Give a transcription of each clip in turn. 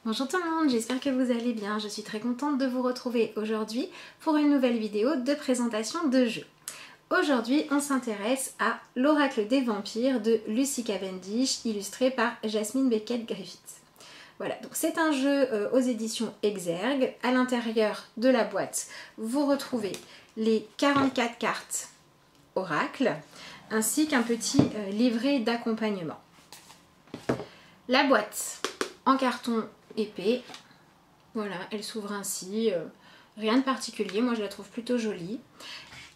Bonjour tout le monde, j'espère que vous allez bien. Je suis très contente de vous retrouver aujourd'hui pour une nouvelle vidéo de présentation de jeu. Aujourd'hui, on s'intéresse à l'Oracle des Vampires de Lucy Cavendish, illustré par Jasmine Beckett-Griffith. Voilà, donc c'est un jeu aux éditions Exergue. À l'intérieur de la boîte, vous retrouvez les 44 cartes Oracle, ainsi qu'un petit livret d'accompagnement. La boîte en carton épais, voilà, elle s'ouvre ainsi, rien de particulier, moi je la trouve plutôt jolie.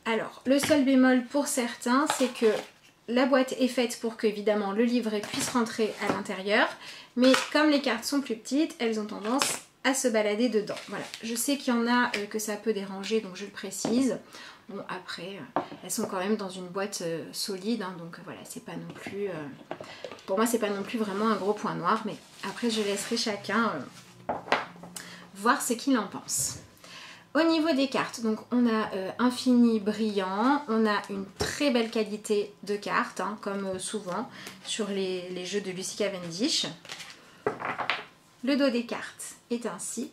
Alors, le seul bémol pour certains, c'est que la boîte est faite pour que, évidemment, le livret puisse rentrer à l'intérieur, mais comme les cartes sont plus petites, elles ont tendance à se balader dedans. Voilà, je sais qu'il y en a que ça peut déranger, donc je le précise. Bon, après, elles sont quand même dans une boîte solide, hein, donc voilà, c'est pas non plus... pour moi, c'est pas non plus vraiment un gros point noir, mais après, je laisserai chacun voir ce qu'il en pense. Au niveau des cartes, donc on a infini brillant, on a une très belle qualité de cartes, hein, comme souvent sur les jeux de Lucy Cavendish. Le dos des cartes est ainsi.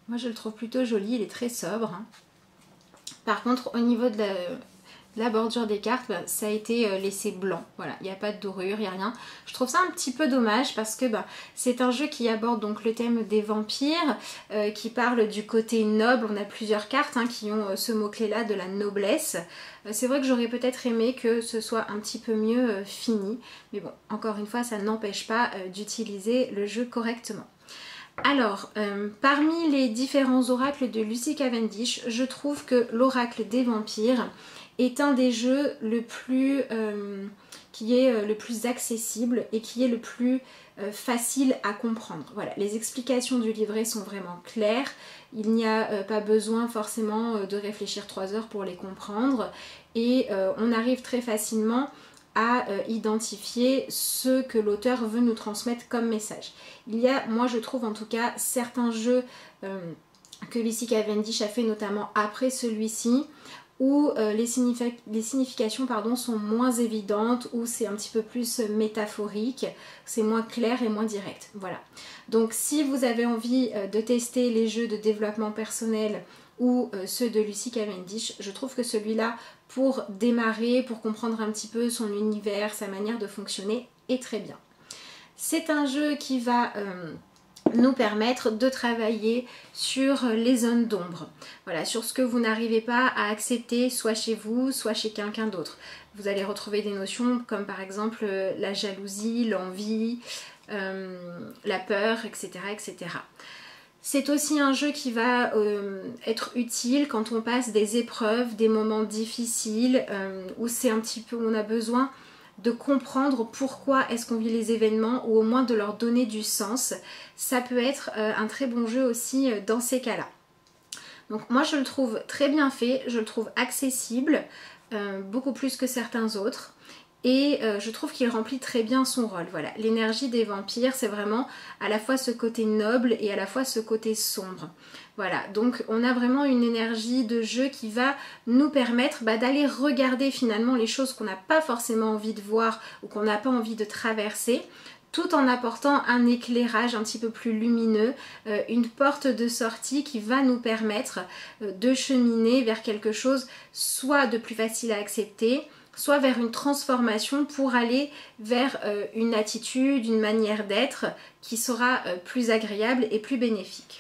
Moi, je le trouve plutôt joli, il est très sobre, hein. Par contre, au niveau de la bordure des cartes, bah, ça a été laissé blanc. Voilà, il n'y a pas de dorure, il n'y a rien. Je trouve ça un petit peu dommage parce que bah, c'est un jeu qui aborde donc le thème des vampires, qui parle du côté noble. On a plusieurs cartes hein, qui ont ce mot-clé là de la noblesse. C'est vrai que j'aurais peut-être aimé que ce soit un petit peu mieux fini. Mais bon, encore une fois, ça n'empêche pas d'utiliser le jeu correctement. Alors, parmi les différents oracles de Lucy Cavendish, je trouve que l'oracle des vampires est un des jeux qui est le plus accessible et qui est le plus facile à comprendre. Voilà, les explications du livret sont vraiment claires. Il n'y a pas besoin forcément de réfléchir 3 heures pour les comprendre et on arrive très facilement à identifier ce que l'auteur veut nous transmettre comme message. Il y a, moi je trouve en tout cas, certains jeux que Lucy Cavendish a fait notamment après celui-ci où les significations sont moins évidentes, où c'est un petit peu plus métaphorique, c'est moins clair et moins direct. Voilà. Donc si vous avez envie de tester les jeux de développement personnel ou ceux de Lucy Cavendish, je trouve que celui-là, pour démarrer, pour comprendre un petit peu son univers, sa manière de fonctionner, est très bien. C'est un jeu qui va nous permettre de travailler sur les zones d'ombre. Voilà, sur ce que vous n'arrivez pas à accepter, soit chez vous, soit chez quelqu'un d'autre. Vous allez retrouver des notions comme par exemple la jalousie, l'envie, la peur, etc., etc. C'est aussi un jeu qui va être utile quand on passe des épreuves, des moments difficiles, où c'est un petit peu, où on a besoin de comprendre pourquoi est-ce qu'on vit les événements ou au moins de leur donner du sens. Ça peut être un très bon jeu aussi dans ces cas-là. Donc moi je le trouve très bien fait, je le trouve accessible, beaucoup plus que certains autres. Et je trouve qu'il remplit très bien son rôle. Voilà, l'énergie des vampires, c'est vraiment à la fois ce côté noble et à la fois ce côté sombre. Voilà, donc on a vraiment une énergie de jeu qui va nous permettre d'aller regarder finalement les choses qu'on n'a pas forcément envie de voir ou qu'on n'a pas envie de traverser, tout en apportant un éclairage un petit peu plus lumineux, une porte de sortie qui va nous permettre de cheminer vers quelque chose soit de plus facile à accepter, soit vers une transformation pour aller vers une attitude, une manière d'être qui sera plus agréable et plus bénéfique.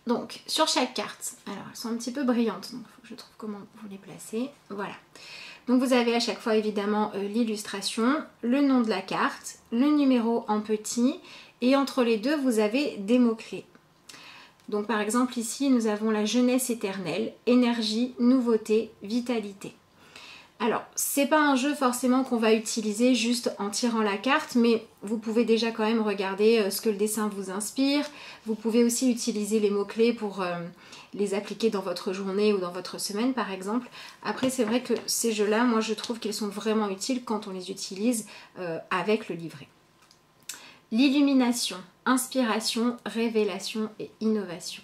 Donc sur chaque carte, alors elles sont un petit peu brillantes, donc il faut que je trouve comment vous les placez. Voilà. Donc vous avez à chaque fois évidemment l'illustration, le nom de la carte, le numéro en petit et entre les deux vous avez des mots-clés. Donc par exemple ici nous avons la jeunesse éternelle, énergie, nouveauté, vitalité. Alors, c'est pas un jeu forcément qu'on va utiliser juste en tirant la carte, mais vous pouvez déjà quand même regarder ce que le dessin vous inspire. Vous pouvez aussi utiliser les mots-clés pour les appliquer dans votre journée ou dans votre semaine par exemple. Après, c'est vrai que ces jeux-là, moi je trouve qu'ils sont vraiment utiles quand on les utilise avec le livret. L'illumination, inspiration, révélation et innovation.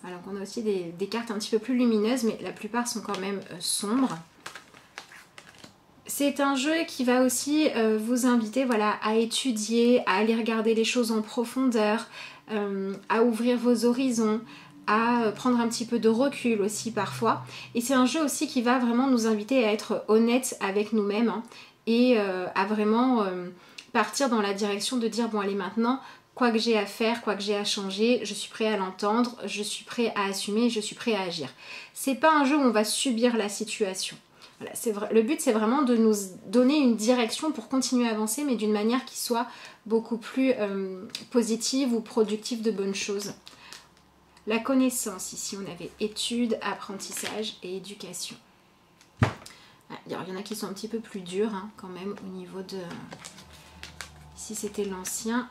Alors on a aussi des cartes un petit peu plus lumineuses, mais la plupart sont quand même sombres. C'est un jeu qui va aussi vous inviter voilà, à étudier, à aller regarder les choses en profondeur, à ouvrir vos horizons, à prendre un petit peu de recul aussi parfois. Et c'est un jeu aussi qui va vraiment nous inviter à être honnêtes avec nous-mêmes hein, et à vraiment partir dans la direction de dire bon allez maintenant, quoi que j'ai à faire, quoi que j'ai à changer, je suis prêt à l'entendre, je suis prêt à assumer, je suis prêt à agir. C'est pas un jeu où on va subir la situation. Voilà, le but c'est vraiment de nous donner une direction pour continuer à avancer mais d'une manière qui soit beaucoup plus positive ou productive de bonnes choses. La connaissance, ici on avait études, apprentissage et éducation. Alors, il y en a qui sont un petit peu plus durs hein, quand même au niveau de... Ici c'était l'ancien.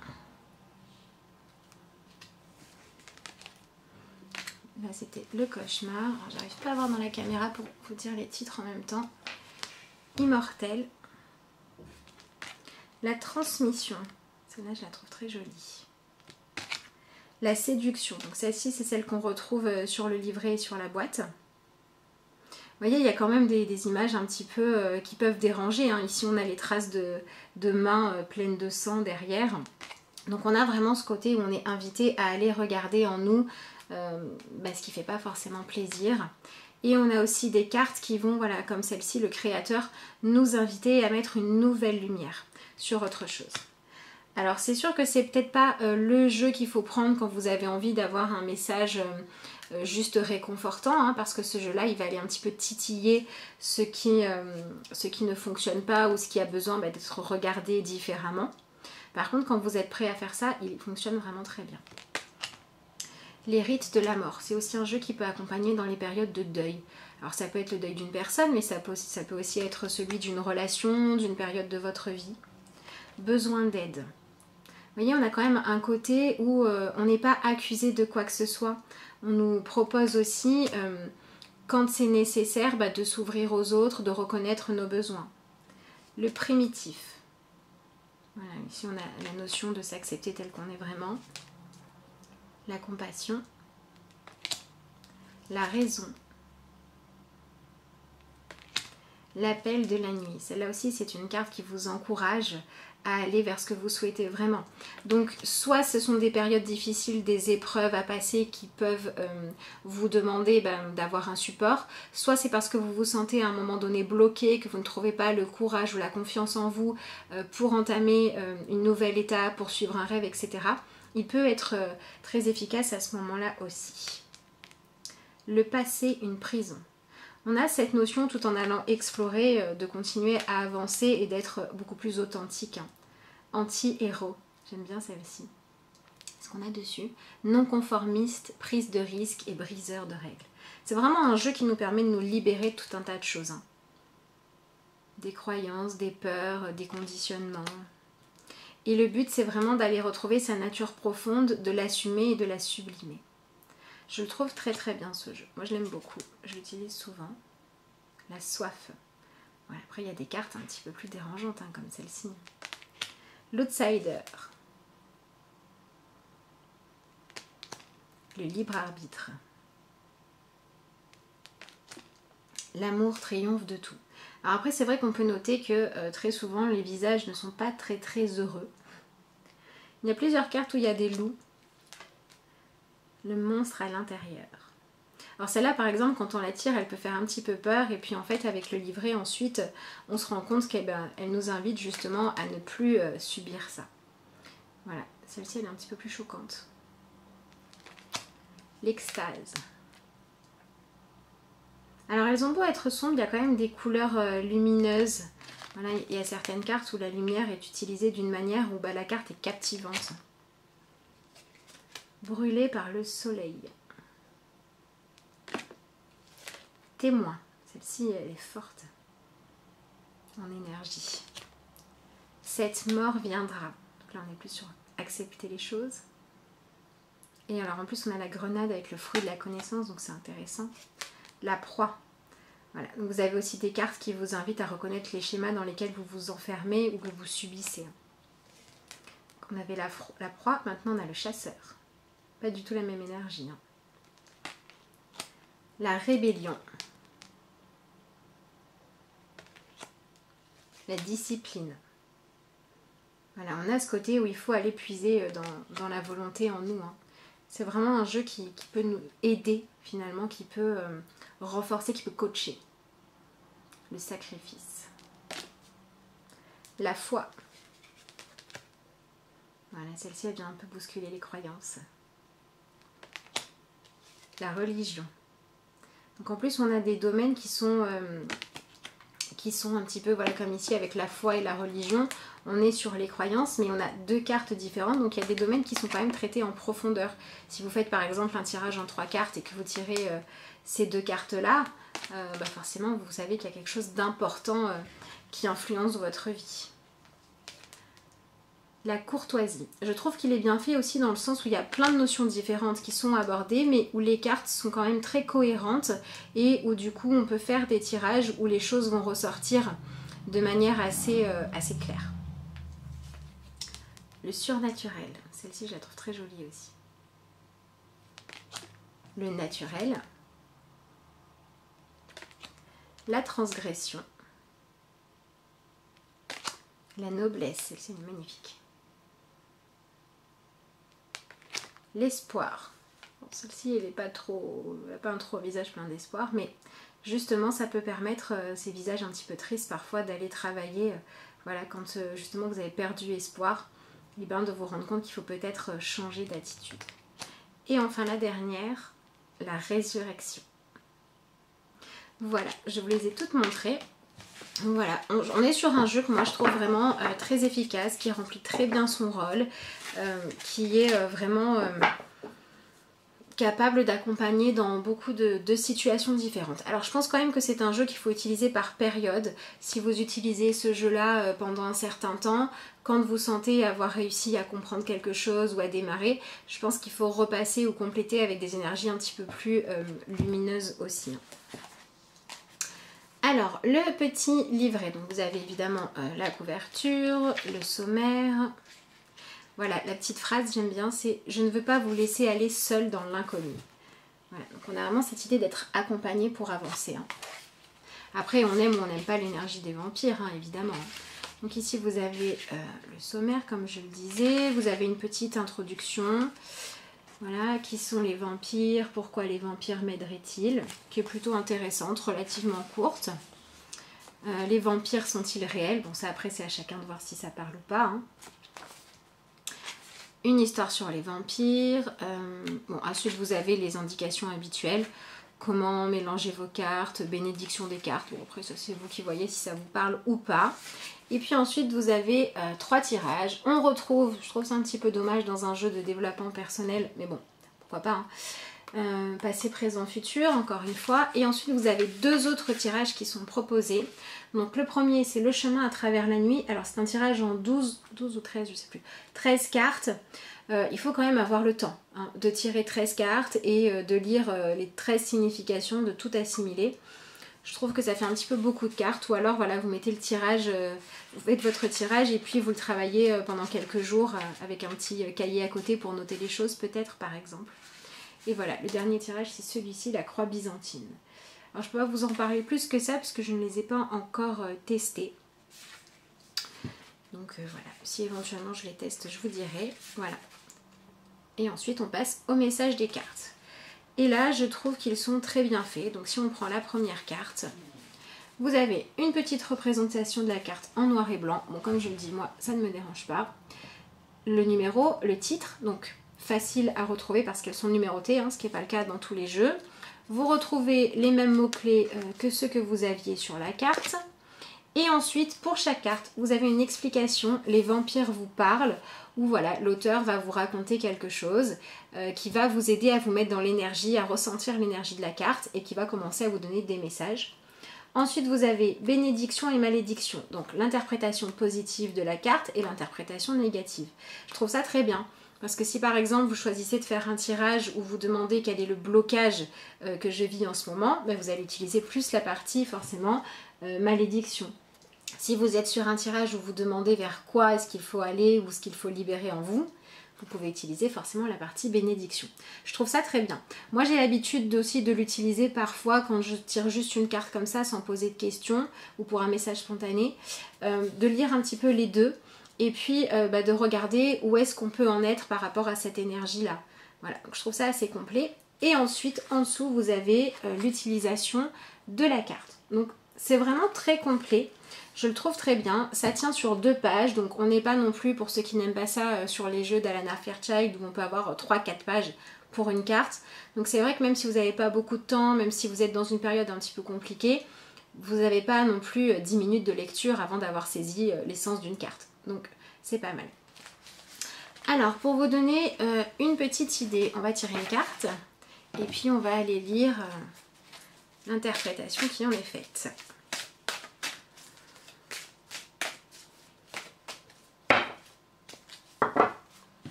Là c'était le cauchemar. J'arrive pas à voir dans la caméra pour vous dire les titres en même temps. Immortel. La transmission. Celle-là je la trouve très jolie. La séduction. Donc celle-ci c'est celle qu'on retrouve sur le livret et sur la boîte. Vous voyez, il y a quand même des images un petit peu qui peuvent déranger. Hein. Ici, on a les traces de mains pleines de sang derrière. Donc, on a vraiment ce côté où on est invité à aller regarder en nous ce qui ne fait pas forcément plaisir. Et on a aussi des cartes qui vont, voilà, comme celle-ci, le créateur, nous inviter à mettre une nouvelle lumière sur autre chose. Alors, c'est sûr que c'est peut-être pas le jeu qu'il faut prendre quand vous avez envie d'avoir un message... juste réconfortant hein, parce que ce jeu là il va aller un petit peu titiller ce qui ne fonctionne pas ou ce qui a besoin d'être regardé différemment. Par contre quand vous êtes prêt à faire ça il fonctionne vraiment très bien. Les rites de la mort, c'est aussi un jeu qui peut accompagner dans les périodes de deuil. Alors ça peut être le deuil d'une personne mais ça peut aussi être celui d'une relation, d'une période de votre vie. Besoin d'aide. Vous voyez, on a quand même un côté où on n'est pas accusé de quoi que ce soit. On nous propose aussi, quand c'est nécessaire, de s'ouvrir aux autres, de reconnaître nos besoins. Le primitif. Voilà, ici on a la notion de s'accepter tel qu'on est vraiment. La compassion. La raison. L'appel de la nuit. Celle-là aussi, c'est une carte qui vous encourage à aller vers ce que vous souhaitez vraiment. Donc, soit ce sont des périodes difficiles, des épreuves à passer qui peuvent vous demander d'avoir un support, soit c'est parce que vous vous sentez à un moment donné bloqué, que vous ne trouvez pas le courage ou la confiance en vous pour entamer une nouvelle étape, pour suivre un rêve, etc. Il peut être très efficace à ce moment-là aussi. Le passé, une prison. On a cette notion, tout en allant explorer, de continuer à avancer et d'être beaucoup plus authentique. Hein. Anti-héros, j'aime bien celle-ci. Ce qu'on a dessus, non-conformiste, prise de risque et briseur de règles. C'est vraiment un jeu qui nous permet de nous libérer de tout un tas de choses. Hein. Des croyances, des peurs, des conditionnements. Et le but, c'est vraiment d'aller retrouver sa nature profonde, de l'assumer et de la sublimer. Je le trouve très très bien ce jeu. Moi je l'aime beaucoup. Je l'utilise souvent. La soif. Ouais, après il y a des cartes un petit peu plus dérangeantes hein, comme celle-ci. L'outsider. Le libre arbitre. L'amour triomphe de tout. Alors après c'est vrai qu'on peut noter que très souvent les visages ne sont pas très très heureux. Il y a plusieurs cartes où il y a des loups. Le monstre à l'intérieur. Alors celle-là par exemple quand on la tire elle peut faire un petit peu peur et puis en fait avec le livret ensuite on se rend compte qu'elle nous invite justement à ne plus subir ça. Voilà, celle-ci elle est un petit peu plus choquante. L'extase. Alors elles ont beau être sombres, il y a quand même des couleurs lumineuses. Voilà, il y a certaines cartes où la lumière est utilisée d'une manière où la carte est captivante. Brûlé par le soleil. Témoin. Celle-ci, elle est forte en énergie. Cette mort viendra. Donc là, on est plus sur accepter les choses. Et alors, en plus, on a la grenade avec le fruit de la connaissance, donc c'est intéressant. La proie. Voilà. Donc, vous avez aussi des cartes qui vous invitent à reconnaître les schémas dans lesquels vous vous enfermez ou que vous subissez. Donc, on avait la proie, maintenant on a le chasseur. Pas du tout la même énergie. Hein. La rébellion. la discipline. Voilà, on a ce côté où il faut aller puiser dans la volonté en nous. Hein. C'est vraiment un jeu qui peut nous aider finalement, qui peut renforcer, qui peut coacher. Le sacrifice. La foi. Voilà, celle-ci elle vient un peu bousculer les croyances. La religion. Donc en plus on a des domaines qui sont un petit peu, voilà, comme ici avec la foi et la religion. On est sur les croyances, mais on a deux cartes différentes, donc il y a des domaines qui sont quand même traités en profondeur. Si vous faites par exemple un tirage en 3 cartes et que vous tirez ces deux cartes-là, forcément vous savez qu'il y a quelque chose d'important qui influence votre vie. La courtoisie. Je trouve qu'il est bien fait aussi dans le sens où il y a plein de notions différentes qui sont abordées, mais où les cartes sont quand même très cohérentes et où du coup on peut faire des tirages où les choses vont ressortir de manière assez claire. Le surnaturel. Celle-ci, je la trouve très jolie aussi. Le naturel. La transgression. La noblesse. Celle-ci est magnifique. L'espoir. Bon, celle-ci, elle n'a pas un trop visage plein d'espoir, mais justement, ça peut permettre, ces visages un petit peu tristes parfois, d'aller travailler, voilà, quand justement vous avez perdu espoir, et bien de vous rendre compte qu'il faut peut-être changer d'attitude. Et enfin, la dernière, la résurrection. Voilà, je vous les ai toutes montrées. Donc voilà, on est sur un jeu que moi je trouve vraiment très efficace, qui remplit très bien son rôle, qui est vraiment capable d'accompagner dans beaucoup de situations différentes. Alors je pense quand même que c'est un jeu qu'il faut utiliser par période. Si vous utilisez ce jeu-là pendant un certain temps, quand vous sentez avoir réussi à comprendre quelque chose ou à démarrer, je pense qu'il faut repasser ou compléter avec des énergies un petit peu plus lumineuses aussi. Alors, le petit livret, donc vous avez évidemment la couverture, le sommaire. Voilà, la petite phrase, j'aime bien, c'est « Je ne veux pas vous laisser aller seul dans l'inconnu ». Voilà, donc on a vraiment cette idée d'être accompagné pour avancer. Hein. Après, on aime ou on n'aime pas l'énergie des vampires, hein, évidemment. Donc ici, vous avez le sommaire, comme je le disais. Vous avez une petite introduction. Voilà, qui sont les vampires, pourquoi les vampires m'aideraient-ils, qui est plutôt intéressante, relativement courte. Les vampires sont-ils réels? Bon, ça après c'est à chacun de voir si ça parle ou pas. Hein. Une histoire sur les vampires. Bon, ensuite vous avez les indications habituelles. Comment mélanger vos cartes, bénédiction des cartes. Bon, après ça c'est vous qui voyez si ça vous parle ou pas. Et puis ensuite vous avez 3 tirages. On retrouve, je trouve ça un petit peu dommage dans un jeu de développement personnel, mais bon, pourquoi pas. Hein. Passé, présent, futur, encore une fois. Et ensuite vous avez 2 autres tirages qui sont proposés. Donc le premier c'est le chemin à travers la nuit. Alors c'est un tirage en 12 ou 13, je sais plus, 13 cartes. Il faut quand même avoir le temps hein, de tirer 13 cartes et de lire les 13 significations, de tout assimiler. Je trouve que ça fait un petit peu beaucoup de cartes, ou alors voilà, vous mettez le tirage, vous faites votre tirage et puis vous le travaillez pendant quelques jours avec un petit cahier à côté pour noter les choses peut-être par exemple. Et voilà, le dernier tirage c'est celui-ci, la croix byzantine. Alors je ne peux pas vous en parler plus que ça parce que je ne les ai pas encore testés. Donc voilà, si éventuellement je les teste, je vous dirai. Voilà. Et ensuite on passe au message des cartes. Et là, je trouve qu'ils sont très bien faits. Donc si on prend la première carte, vous avez une petite représentation de la carte en noir et blanc. Bon, comme je le dis, moi, ça ne me dérange pas. Le numéro, le titre, donc facile à retrouver parce qu'elles sont numérotées, hein, ce qui n'est pas le cas dans tous les jeux. Vous retrouvez les mêmes mots-clés que ceux que vous aviez sur la carte. Et ensuite, pour chaque carte, vous avez une explication. Les vampires vous parlent. Où voilà, l'auteur va vous raconter quelque chose qui va vous aider à vous mettre dans l'énergie, à ressentir l'énergie de la carte et qui va commencer à vous donner des messages. Ensuite, vous avez bénédiction et malédiction, donc l'interprétation positive de la carte et l'interprétation négative. Je trouve ça très bien, parce que si par exemple vous choisissez de faire un tirage où vous demandez quel est le blocage que je vis en ce moment, ben vous allez utiliser plus la partie forcément malédiction. Si vous êtes sur un tirage où vous demandez vers quoi est-ce qu'il faut aller ou ce qu'il faut libérer en vous, vous pouvez utiliser forcément la partie bénédiction. Je trouve ça très bien. Moi j'ai l'habitude aussi de l'utiliser parfois quand je tire juste une carte comme ça sans poser de questions ou pour un message spontané, de lire un petit peu les deux et puis de regarder où est-ce qu'on peut en être par rapport à cette énergie-là. Voilà, donc je trouve ça assez complet. Et ensuite, en dessous, vous avez l'utilisation de la carte. Donc c'est vraiment très complet. Je le trouve très bien. Ça tient sur 2 pages, donc on n'est pas non plus, pour ceux qui n'aiment pas ça, sur les jeux d'Alana Fairchild où on peut avoir 3-4 pages pour une carte. Donc c'est vrai que même si vous n'avez pas beaucoup de temps, même si vous êtes dans une période un petit peu compliquée, vous n'avez pas non plus 10 minutes de lecture avant d'avoir saisi l'essence d'une carte. Donc c'est pas mal. Alors pour vous donner une petite idée, on va tirer une carte et puis on va aller lire l'interprétation qui en est faite.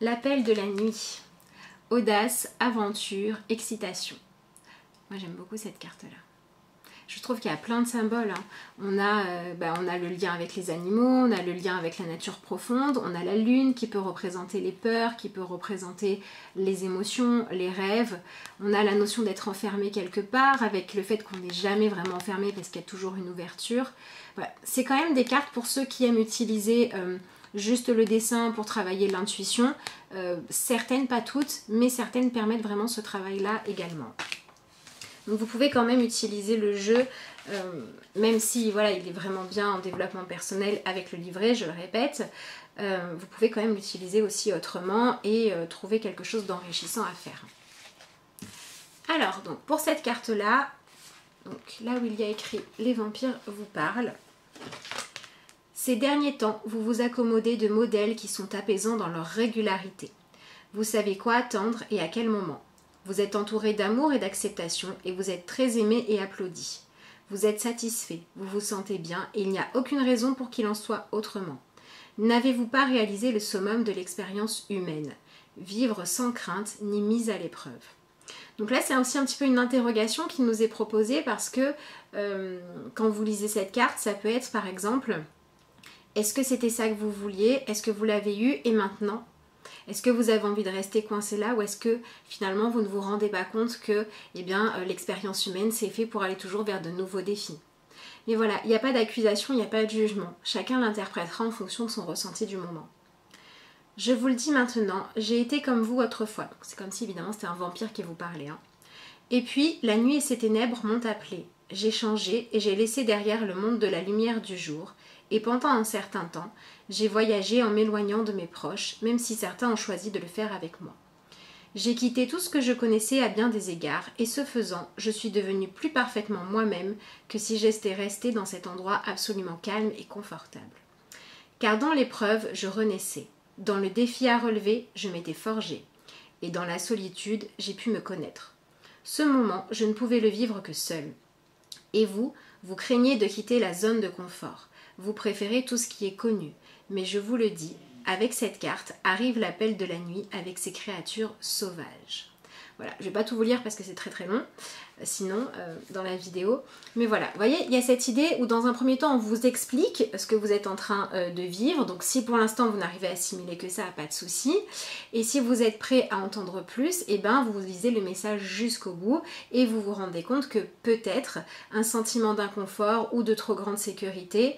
L'appel de la nuit. Audace, aventure, excitation. Moi j'aime beaucoup cette carte-là. Je trouve qu'il y a plein de symboles. Hein. On a le lien avec les animaux, on a le lien avec la nature profonde, on a la lune qui peut représenter les peurs, qui peut représenter les émotions, les rêves. On a la notion d'être enfermé quelque part avec le fait qu'on n'est jamais vraiment enfermé parce qu'il y a toujours une ouverture. Voilà. C'est quand même des cartes pour ceux qui aiment utiliser juste le dessin pour travailler l'intuition. Certaines, pas toutes, mais certaines permettent vraiment ce travail-là également. Donc vous pouvez quand même utiliser le jeu, même si voilà, il est vraiment bien en développement personnel avec le livret, je le répète, vous pouvez quand même l'utiliser aussi autrement et trouver quelque chose d'enrichissant à faire. Alors donc pour cette carte-là, donc là où il y a écrit « Les vampires vous parlent », ces derniers temps, vous vous accommodez de modèles qui sont apaisants dans leur régularité. Vous savez quoi attendre et à quel moment. Vous êtes entouré d'amour et d'acceptation et vous êtes très aimé et applaudi. Vous êtes satisfait, vous vous sentez bien et il n'y a aucune raison pour qu'il en soit autrement. N'avez-vous pas réalisé le summum de l'expérience humaine? Vivre sans crainte ni mise à l'épreuve. Donc là c'est aussi un petit peu une interrogation qui nous est proposée parce que quand vous lisez cette carte, ça peut être par exemple, est-ce que c'était ça que vous vouliez? Est-ce que vous l'avez eu et maintenant? Est-ce que vous avez envie de rester coincé là ou est-ce que finalement vous ne vous rendez pas compte que l'expérience humaine c'est fait pour aller toujours vers de nouveaux défis? Mais voilà, il n'y a pas d'accusation, il n'y a pas de jugement. Chacun l'interprétera en fonction de son ressenti du moment. Je vous le dis maintenant, j'ai été comme vous autrefois. C'est comme si évidemment c'était un vampire qui vous parlait. Hein. Et puis la nuit et ses ténèbres m'ont appelé. J'ai changé et j'ai laissé derrière le monde de la lumière du jour. Et pendant un certain temps, j'ai voyagé en m'éloignant de mes proches, même si certains ont choisi de le faire avec moi. J'ai quitté tout ce que je connaissais à bien des égards, et ce faisant, je suis devenue plus parfaitement moi-même que si j'étais restée dans cet endroit absolument calme et confortable. Car dans l'épreuve, je renaissais. Dans le défi à relever, je m'étais forgée. Et dans la solitude, j'ai pu me connaître. Ce moment, je ne pouvais le vivre que seule. Et vous, vous craignez de quitter la zone de confort. Vous préférez tout ce qui est connu. Mais je vous le dis, avec cette carte arrive l'appel de la nuit avec ses créatures sauvages. Voilà, je ne vais pas tout vous lire parce que c'est très très long, sinon dans la vidéo. Mais voilà, vous voyez, il y a cette idée où dans un premier temps on vous explique ce que vous êtes en train de vivre. Donc si pour l'instant vous n'arrivez à assimiler que ça, pas de souci. Et si vous êtes prêt à entendre plus, et ben vous lisez le message jusqu'au bout et vous vous rendez compte que peut-être un sentiment d'inconfort ou de trop grande sécurité,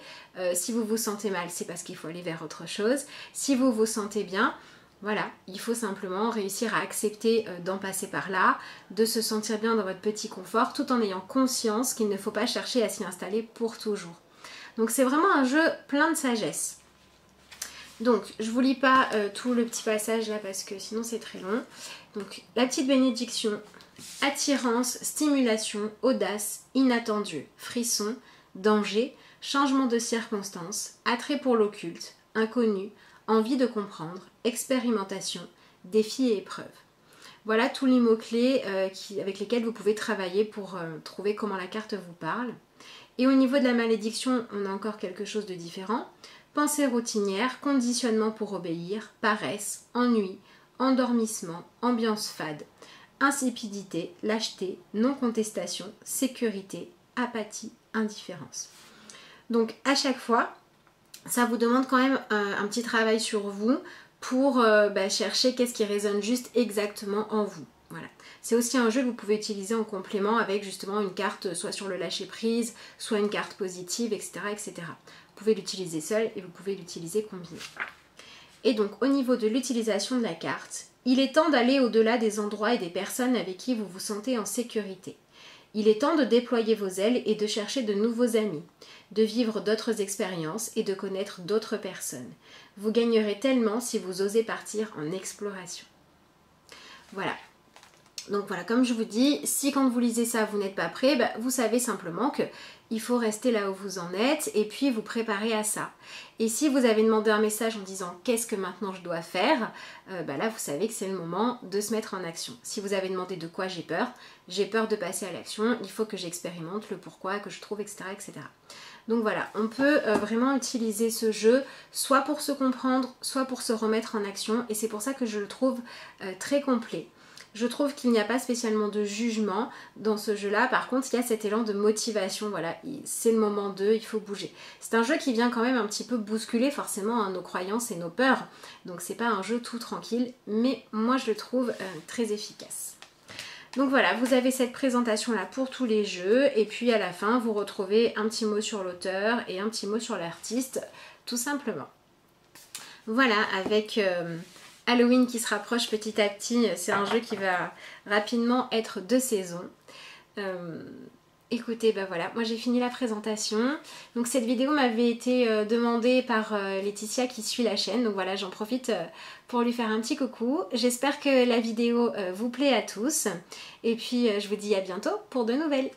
si vous vous sentez mal, c'est parce qu'il faut aller vers autre chose. Si vous vous sentez bien, voilà, il faut simplement réussir à accepter d'en passer par là, de se sentir bien dans votre petit confort, tout en ayant conscience qu'il ne faut pas chercher à s'y installer pour toujours. Donc c'est vraiment un jeu plein de sagesse. Donc je vous lis pas tout le petit passage là parce que sinon c'est très long. Donc la petite bénédiction, attirance, stimulation, audace, inattendu, frisson, danger, changement de circonstances, attrait pour l'occulte, inconnu, envie de comprendre, expérimentation, défi et épreuve. Voilà tous les mots-clés avec lesquels vous pouvez travailler pour trouver comment la carte vous parle. Et au niveau de la malédiction, on a encore quelque chose de différent. Pensée routinière, conditionnement pour obéir, paresse, ennui, endormissement, ambiance fade, insipidité, lâcheté, non-contestation, sécurité, apathie, indifférence. Donc à chaque fois, ça vous demande quand même un petit travail sur vous pour chercher qu'est-ce qui résonne juste exactement en vous. Voilà. C'est aussi un jeu que vous pouvez utiliser en complément avec justement une carte soit sur le lâcher prise, soit une carte positive, etc. etc. Vous pouvez l'utiliser seul et vous pouvez l'utiliser combiné. Et donc au niveau de l'utilisation de la carte, il est temps d'aller au-delà des endroits et des personnes avec qui vous vous sentez en sécurité. Il est temps de déployer vos ailes et de chercher de nouveaux amis, de vivre d'autres expériences et de connaître d'autres personnes. Vous gagnerez tellement si vous osez partir en exploration. Voilà. Donc voilà, comme je vous dis, si quand vous lisez ça, vous n'êtes pas prêt, vous savez simplement que il faut rester là où vous en êtes et puis vous préparer à ça. Et si vous avez demandé un message en disant qu'est-ce que maintenant je dois faire, là vous savez que c'est le moment de se mettre en action. Si vous avez demandé de quoi j'ai peur de passer à l'action, il faut que j'expérimente le pourquoi, que je trouve, etc. etc. Donc voilà, on peut vraiment utiliser ce jeu soit pour se comprendre, soit pour se remettre en action et c'est pour ça que je le trouve très complet. Je trouve qu'il n'y a pas spécialement de jugement dans ce jeu-là. Par contre, il y a cet élan de motivation. Voilà, c'est le moment d'eux, il faut bouger. C'est un jeu qui vient quand même un petit peu bousculer forcément nos croyances et nos peurs. Donc c'est pas un jeu tout tranquille, mais moi je le trouve très efficace. Donc voilà, vous avez cette présentation-là pour tous les jeux. Et puis à la fin, vous retrouvez un petit mot sur l'auteur et un petit mot sur l'artiste, tout simplement. Voilà, avec... Halloween qui se rapproche petit à petit, c'est un jeu qui va rapidement être de saison. Écoutez, voilà, moi j'ai fini la présentation. Donc cette vidéo m'avait été demandée par Laetitia qui suit la chaîne. Donc voilà, j'en profite pour lui faire un petit coucou. J'espère que la vidéo vous plaît à tous. Et puis je vous dis à bientôt pour de nouvelles.